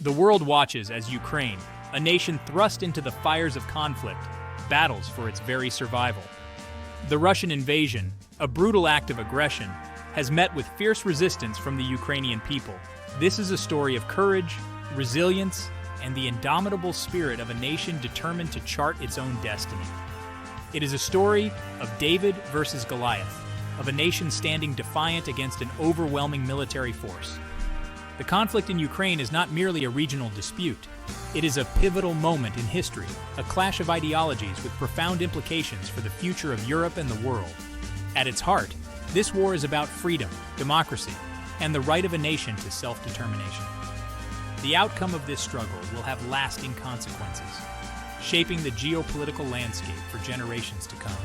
The world watches as Ukraine, a nation thrust into the fires of conflict, battles for its very survival. The Russian invasion, a brutal act of aggression, has met with fierce resistance from the Ukrainian people. This is a story of courage, resilience, and the indomitable spirit of a nation determined to chart its own destiny. It is a story of David versus Goliath, of a nation standing defiant against an overwhelming military force. The conflict in Ukraine is not merely a regional dispute. It is a pivotal moment in history, a clash of ideologies with profound implications for the future of Europe and the world. At its heart, this war is about freedom, democracy, and the right of a nation to self-determination. The outcome of this struggle will have lasting consequences, shaping the geopolitical landscape for generations to come.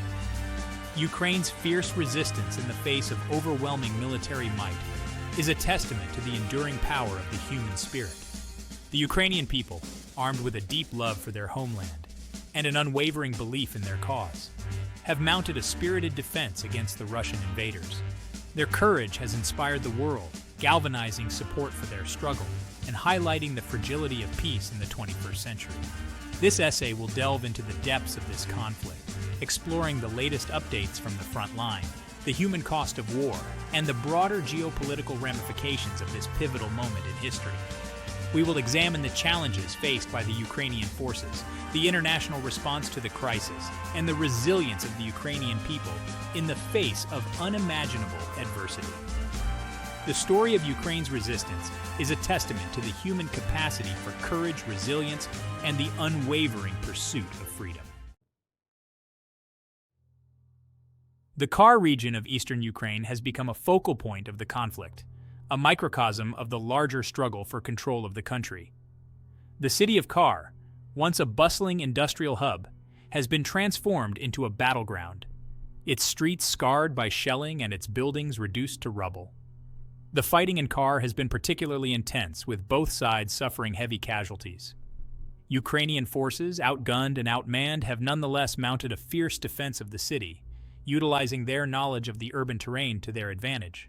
Ukraine's fierce resistance in the face of overwhelming military might is a testament to the enduring power of the human spirit. The Ukrainian people, armed with a deep love for their homeland and an unwavering belief in their cause, have mounted a spirited defense against the Russian invaders. Their courage has inspired the world, galvanizing support for their struggle and highlighting the fragility of peace in the 21st century. This essay will delve into the depths of this conflict, exploring the latest updates from the front line, the human cost of war, and the broader geopolitical ramifications of this pivotal moment in history. We will examine the challenges faced by the Ukrainian forces, the international response to the crisis, and the resilience of the Ukrainian people in the face of unimaginable adversity. The story of Ukraine's resistance is a testament to the human capacity for courage, resilience, and the unwavering pursuit of freedom. The Kar region of eastern Ukraine has become a focal point of the conflict, a microcosm of the larger struggle for control of the country. The city of Kar, once a bustling industrial hub, has been transformed into a battleground, its streets scarred by shelling and its buildings reduced to rubble. The fighting in Kar has been particularly intense, with both sides suffering heavy casualties. Ukrainian forces, outgunned and outmanned, have nonetheless mounted a fierce defense of the city, utilizing their knowledge of the urban terrain to their advantage.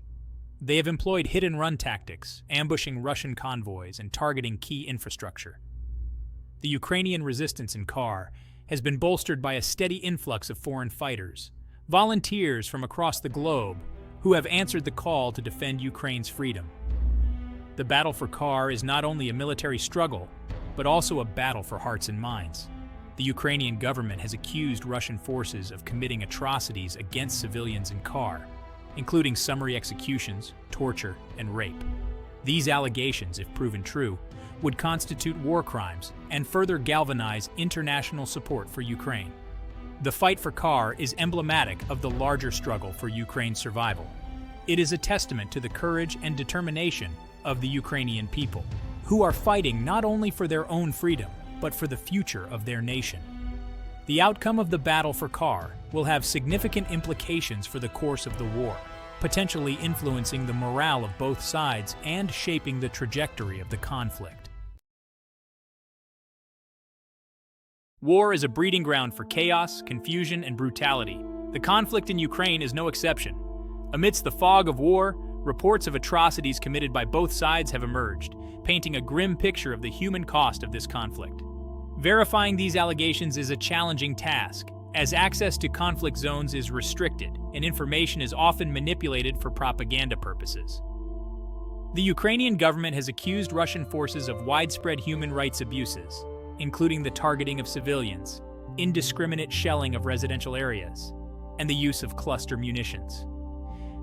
They have employed hit-and-run tactics, ambushing Russian convoys and targeting key infrastructure. The Ukrainian resistance in Kar has been bolstered by a steady influx of foreign fighters, volunteers from across the globe who have answered the call to defend Ukraine's freedom. The battle for Kar is not only a military struggle, but also a battle for hearts and minds. The Ukrainian government has accused Russian forces of committing atrocities against civilians in Kar, including summary executions, torture, and rape. These allegations, if proven true, would constitute war crimes and further galvanize international support for Ukraine. The fight for Kar is emblematic of the larger struggle for Ukraine's survival. It is a testament to the courage and determination of the Ukrainian people, who are fighting not only for their own freedom, but for the future of their nation. The outcome of the battle for Kar will have significant implications for the course of the war, potentially influencing the morale of both sides and shaping the trajectory of the conflict. War is a breeding ground for chaos, confusion, and brutality. The conflict in Ukraine is no exception. Amidst the fog of war, reports of atrocities committed by both sides have emerged, painting a grim picture of the human cost of this conflict. Verifying these allegations is a challenging task, as access to conflict zones is restricted and information is often manipulated for propaganda purposes. The Ukrainian government has accused Russian forces of widespread human rights abuses, including the targeting of civilians, indiscriminate shelling of residential areas, and the use of cluster munitions.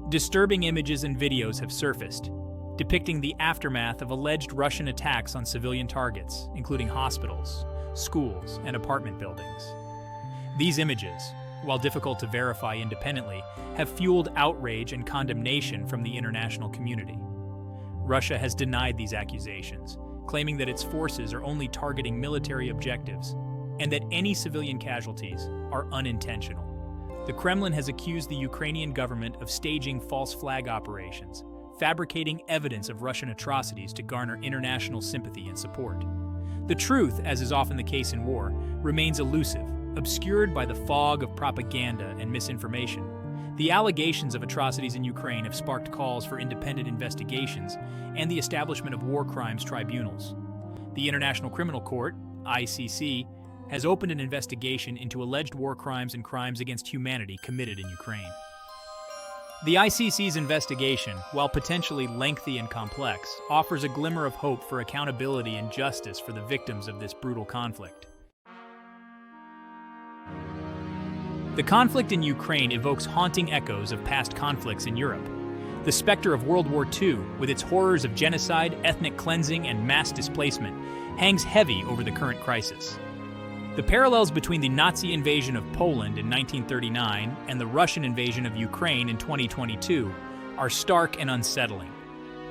Disturbing images and videos have surfaced, depicting the aftermath of alleged Russian attacks on civilian targets, including hospitals, schools, and apartment buildings. These images, while difficult to verify independently, have fueled outrage and condemnation from the international community. Russia has denied these accusations, claiming that its forces are only targeting military objectives and that any civilian casualties are unintentional. The Kremlin has accused the Ukrainian government of staging false flag operations, fabricating evidence of Russian atrocities to garner international sympathy and support. The truth, as is often the case in war, remains elusive, obscured by the fog of propaganda and misinformation. The allegations of atrocities in Ukraine have sparked calls for independent investigations and the establishment of war crimes tribunals. The International Criminal Court, ICC, has opened an investigation into alleged war crimes and crimes against humanity committed in Ukraine. The ICC's investigation, while potentially lengthy and complex, offers a glimmer of hope for accountability and justice for the victims of this brutal conflict. The conflict in Ukraine evokes haunting echoes of past conflicts in Europe. The specter of World War II, with its horrors of genocide, ethnic cleansing, and mass displacement, hangs heavy over the current crisis. The parallels between the Nazi invasion of Poland in 1939 and the Russian invasion of Ukraine in 2022 are stark and unsettling.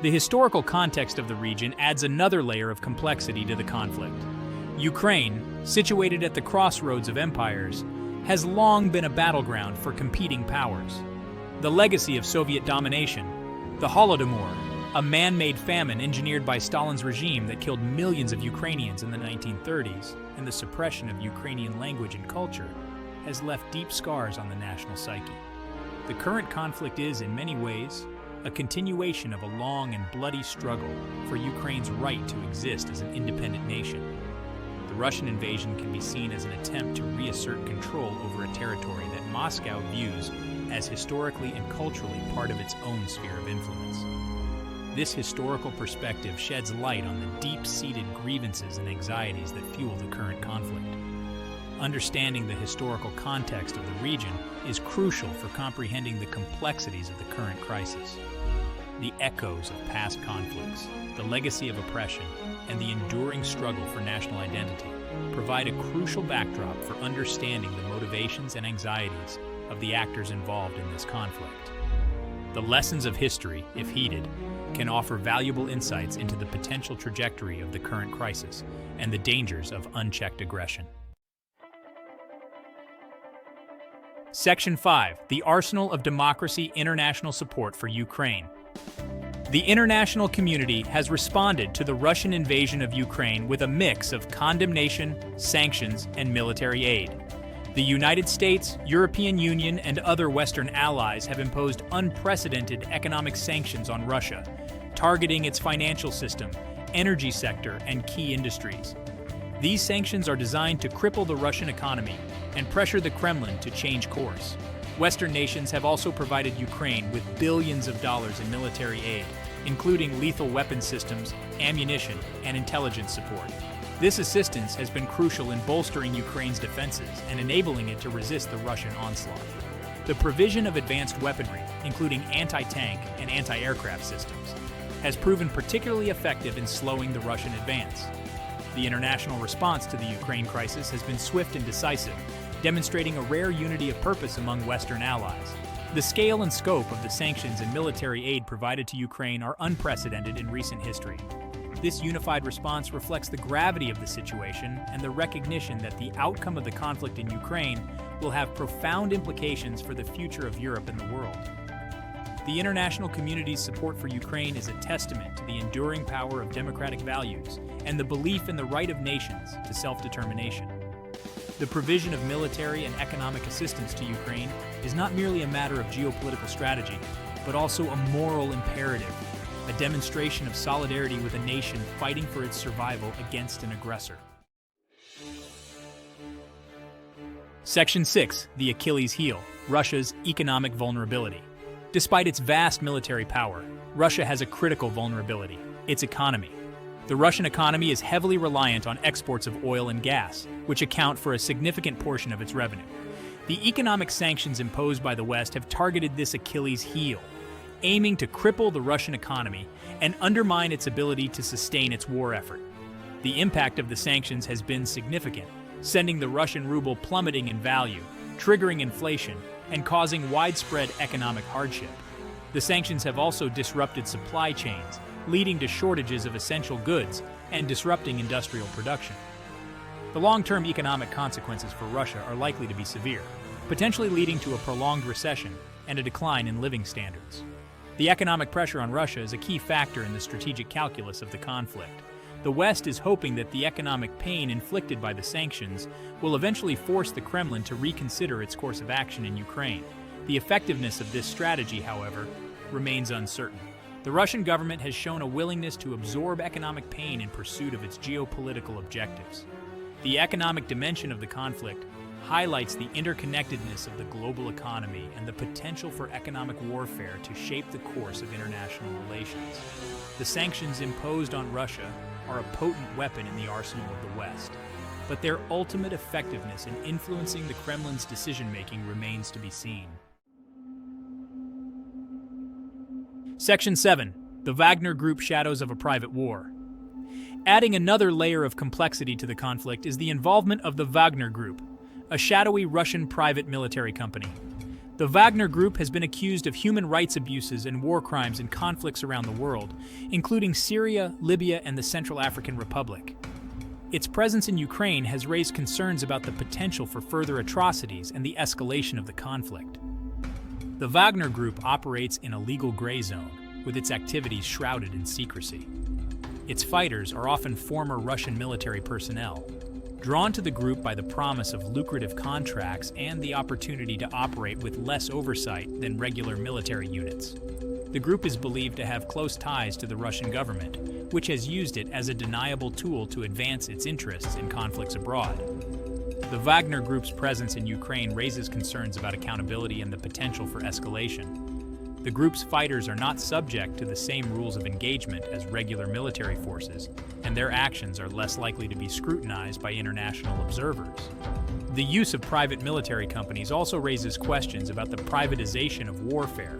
The historical context of the region adds another layer of complexity to the conflict. Ukraine, situated at the crossroads of empires, has long been a battleground for competing powers. The legacy of Soviet domination, the Holodomor, a man-made famine engineered by Stalin's regime that killed millions of Ukrainians in the 1930s, and the suppression of Ukrainian language and culture, has left deep scars on the national psyche. The current conflict is, in many ways, a continuation of a long and bloody struggle for Ukraine's right to exist as an independent nation. The Russian invasion can be seen as an attempt to reassert control over a territory that Moscow views as historically and culturally part of its own sphere of influence. This historical perspective sheds light on the deep-seated grievances and anxieties that fuel the current conflict. Understanding the historical context of the region is crucial for comprehending the complexities of the current crisis. The echoes of past conflicts, the legacy of oppression, and the enduring struggle for national identity provide a crucial backdrop for understanding the motivations and anxieties of the actors involved in this conflict. The lessons of history, if heeded, can offer valuable insights into the potential trajectory of the current crisis and the dangers of unchecked aggression. Section 5. The Arsenal of Democracy International Support for Ukraine. The international community has responded to the Russian invasion of Ukraine with a mix of condemnation, sanctions, and military aid. The United States, European Union, and other Western allies have imposed unprecedented economic sanctions on Russia, targeting its financial system, energy sector, and key industries. These sanctions are designed to cripple the Russian economy and pressure the Kremlin to change course. Western nations have also provided Ukraine with billions of dollars in military aid, including lethal weapon systems, ammunition, and intelligence support. This assistance has been crucial in bolstering Ukraine's defenses and enabling it to resist the Russian onslaught. The provision of advanced weaponry, including anti-tank and anti-aircraft systems, has proven particularly effective in slowing the Russian advance. The international response to the Ukraine crisis has been swift and decisive, demonstrating a rare unity of purpose among Western allies. The scale and scope of the sanctions and military aid provided to Ukraine are unprecedented in recent history. This unified response reflects the gravity of the situation and the recognition that the outcome of the conflict in Ukraine will have profound implications for the future of Europe and the world. The international community's support for Ukraine is a testament to the enduring power of democratic values and the belief in the right of nations to self-determination. The provision of military and economic assistance to Ukraine is not merely a matter of geopolitical strategy, but also a moral imperative, a demonstration of solidarity with a nation fighting for its survival against an aggressor. Section 6. The Achilles heel: Russia's economic vulnerability. Despite its vast military power, Russia has a critical vulnerability: its economy. The Russian economy is heavily reliant on exports of oil and gas, which account for a significant portion of its revenue. The economic sanctions imposed by the West have targeted this Achilles heel, aiming to cripple the Russian economy and undermine its ability to sustain its war effort. The impact of the sanctions has been significant, sending the Russian ruble plummeting in value, triggering inflation, and causing widespread economic hardship. The sanctions have also disrupted supply chains, leading to shortages of essential goods and disrupting industrial production. The long-term economic consequences for Russia are likely to be severe, potentially leading to a prolonged recession and a decline in living standards. The economic pressure on Russia is a key factor in the strategic calculus of the conflict. The West is hoping that the economic pain inflicted by the sanctions will eventually force the Kremlin to reconsider its course of action in Ukraine. The effectiveness of this strategy, however, remains uncertain. The Russian government has shown a willingness to absorb economic pain in pursuit of its geopolitical objectives. The economic dimension of the conflict highlights the interconnectedness of the global economy and the potential for economic warfare to shape the course of international relations. The sanctions imposed on Russia are a potent weapon in the arsenal of the West, but their ultimate effectiveness in influencing the Kremlin's decision-making remains to be seen. Section 7. The Wagner Group Shadows of a Private War. Adding another layer of complexity to the conflict is the involvement of the Wagner Group, a shadowy Russian private military company. The Wagner Group has been accused of human rights abuses and war crimes in conflicts around the world, including Syria, Libya, and the Central African Republic. Its presence in Ukraine has raised concerns about the potential for further atrocities and the escalation of the conflict. The Wagner Group operates in a legal gray zone, with its activities shrouded in secrecy. Its fighters are often former Russian military personnel, drawn to the group by the promise of lucrative contracts and the opportunity to operate with less oversight than regular military units. The group is believed to have close ties to the Russian government, which has used it as a deniable tool to advance its interests in conflicts abroad. The Wagner Group's presence in Ukraine raises concerns about accountability and the potential for escalation. The group's fighters are not subject to the same rules of engagement as regular military forces, and their actions are less likely to be scrutinized by international observers. The use of private military companies also raises questions about the privatization of warfare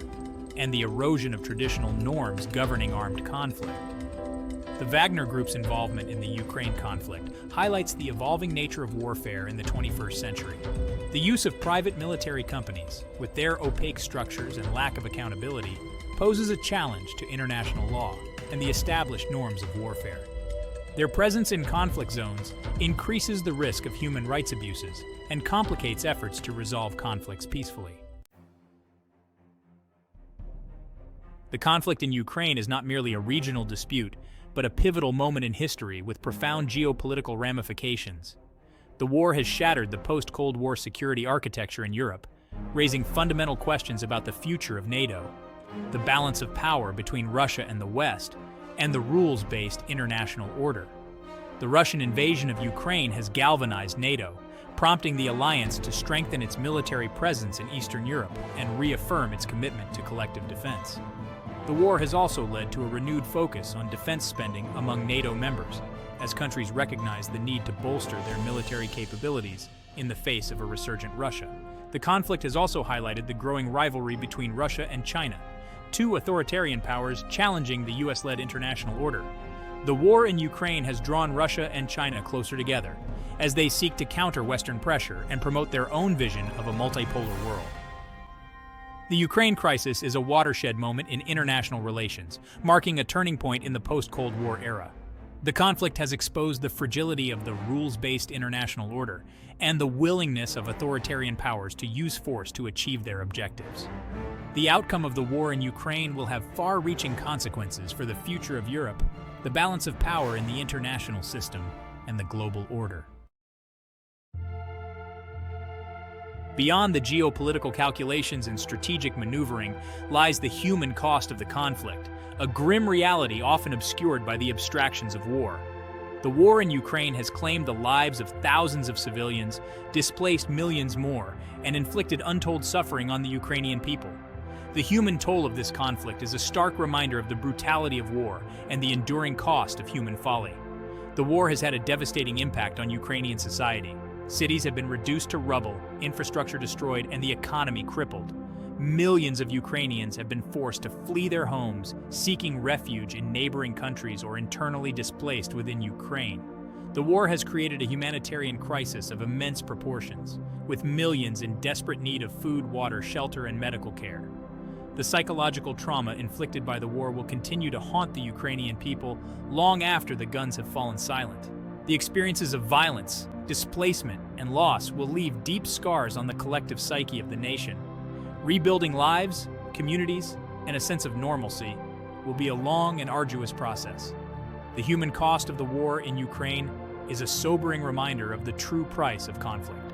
and the erosion of traditional norms governing armed conflict. The Wagner Group's involvement in the Ukraine conflict highlights the evolving nature of warfare in the 21st century. The use of private military companies, with their opaque structures and lack of accountability, poses a challenge to international law and the established norms of warfare. Their presence in conflict zones increases the risk of human rights abuses and complicates efforts to resolve conflicts peacefully. The conflict in Ukraine is not merely a regional dispute, but a pivotal moment in history with profound geopolitical ramifications. The war has shattered the post-Cold War security architecture in Europe, raising fundamental questions about the future of NATO, the balance of power between Russia and the West, and the rules-based international order. The Russian invasion of Ukraine has galvanized NATO, prompting the alliance to strengthen its military presence in Eastern Europe and reaffirm its commitment to collective defense. The war has also led to a renewed focus on defense spending among NATO members, as countries recognize the need to bolster their military capabilities in the face of a resurgent Russia. The conflict has also highlighted the growing rivalry between Russia and China, two authoritarian powers challenging the US-led international order. The war in Ukraine has drawn Russia and China closer together, as they seek to counter Western pressure and promote their own vision of a multipolar world. The Ukraine crisis is a watershed moment in international relations, marking a turning point in the post-Cold War era. The conflict has exposed the fragility of the rules-based international order and the willingness of authoritarian powers to use force to achieve their objectives. The outcome of the war in Ukraine will have far-reaching consequences for the future of Europe, the balance of power in the international system, and the global order. Beyond the geopolitical calculations and strategic maneuvering lies the human cost of the conflict, a grim reality often obscured by the abstractions of war. The war in Ukraine has claimed the lives of thousands of civilians, displaced millions more, and inflicted untold suffering on the Ukrainian people. The human toll of this conflict is a stark reminder of the brutality of war and the enduring cost of human folly. The war has had a devastating impact on Ukrainian society. Cities have been reduced to rubble, infrastructure destroyed, and the economy crippled. Millions of Ukrainians have been forced to flee their homes, seeking refuge in neighboring countries or internally displaced within Ukraine. The war has created a humanitarian crisis of immense proportions, with millions in desperate need of food, water, shelter, and medical care. The psychological trauma inflicted by the war will continue to haunt the Ukrainian people long after the guns have fallen silent. The experiences of violence, displacement, and loss will leave deep scars on the collective psyche of the nation. Rebuilding lives, communities, and a sense of normalcy will be a long and arduous process. The human cost of the war in Ukraine is a sobering reminder of the true price of conflict.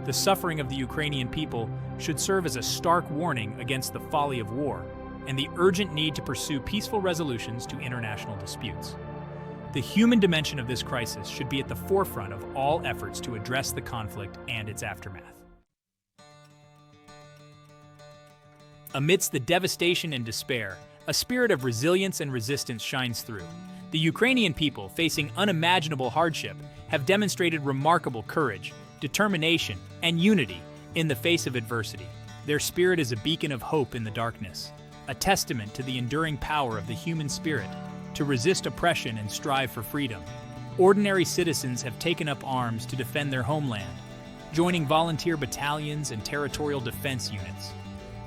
The suffering of the Ukrainian people should serve as a stark warning against the folly of war and the urgent need to pursue peaceful resolutions to international disputes. The human dimension of this crisis should be at the forefront of all efforts to address the conflict and its aftermath. Amidst the devastation and despair, a spirit of resilience and resistance shines through. The Ukrainian people, facing unimaginable hardship, have demonstrated remarkable courage, determination, and unity in the face of adversity. Their spirit is a beacon of hope in the darkness, a testament to the enduring power of the human spirit to resist oppression and strive for freedom. Ordinary citizens have taken up arms to defend their homeland, joining volunteer battalions and territorial defense units.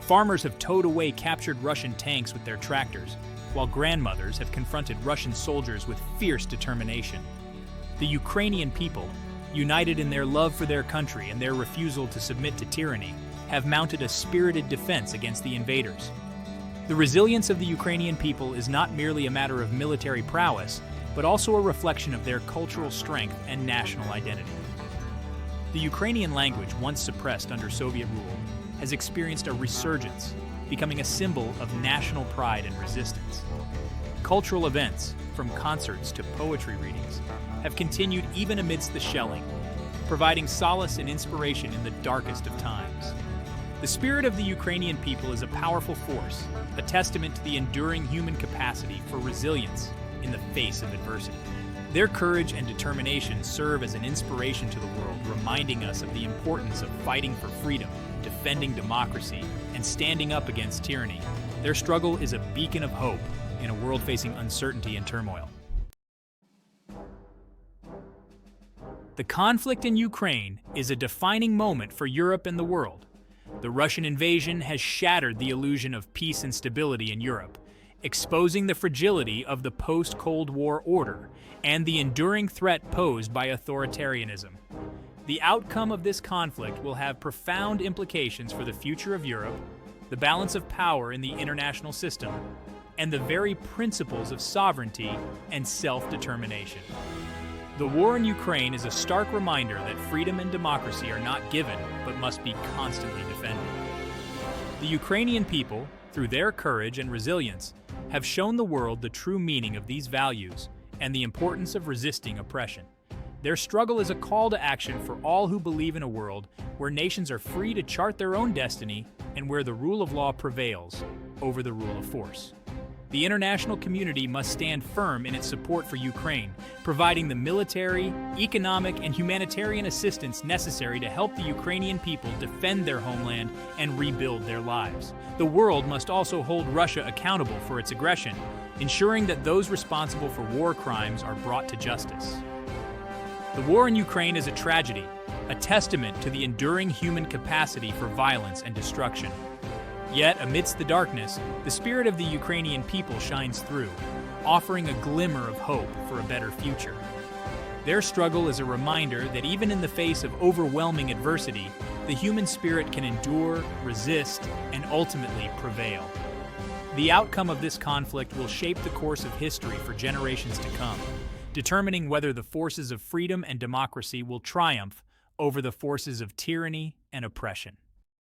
Farmers have towed away captured Russian tanks with their tractors, while grandmothers have confronted Russian soldiers with fierce determination. The Ukrainian people, united in their love for their country and their refusal to submit to tyranny, have mounted a spirited defense against the invaders. The resilience of the Ukrainian people is not merely a matter of military prowess, but also a reflection of their cultural strength and national identity. The Ukrainian language, once suppressed under Soviet rule, has experienced a resurgence, becoming a symbol of national pride and resistance. Cultural events, from concerts to poetry readings, have continued even amidst the shelling, providing solace and inspiration in the darkest of times. The spirit of the Ukrainian people is a powerful force, a testament to the enduring human capacity for resilience in the face of adversity. Their courage and determination serve as an inspiration to the world, reminding us of the importance of fighting for freedom, defending democracy, and standing up against tyranny. Their struggle is a beacon of hope in a world facing uncertainty and turmoil. The conflict in Ukraine is a defining moment for Europe and the world. The Russian invasion has shattered the illusion of peace and stability in Europe, exposing the fragility of the post-Cold War order and the enduring threat posed by authoritarianism. The outcome of this conflict will have profound implications for the future of Europe, the balance of power in the international system, and the very principles of sovereignty and self-determination. The war in Ukraine is a stark reminder that freedom and democracy are not given, but must be constantly defended. The Ukrainian people, through their courage and resilience, have shown the world the true meaning of these values and the importance of resisting oppression. Their struggle is a call to action for all who believe in a world where nations are free to chart their own destiny and where the rule of law prevails over the rule of force. The international community must stand firm in its support for Ukraine, providing the military, economic, and humanitarian assistance necessary to help the Ukrainian people defend their homeland and rebuild their lives. The world must also hold Russia accountable for its aggression, ensuring that those responsible for war crimes are brought to justice. The war in Ukraine is a tragedy, a testament to the enduring human capacity for violence and destruction. Yet, amidst the darkness, the spirit of the Ukrainian people shines through, offering a glimmer of hope for a better future. Their struggle is a reminder that even in the face of overwhelming adversity, the human spirit can endure, resist, and ultimately prevail. The outcome of this conflict will shape the course of history for generations to come, determining whether the forces of freedom and democracy will triumph over the forces of tyranny and oppression.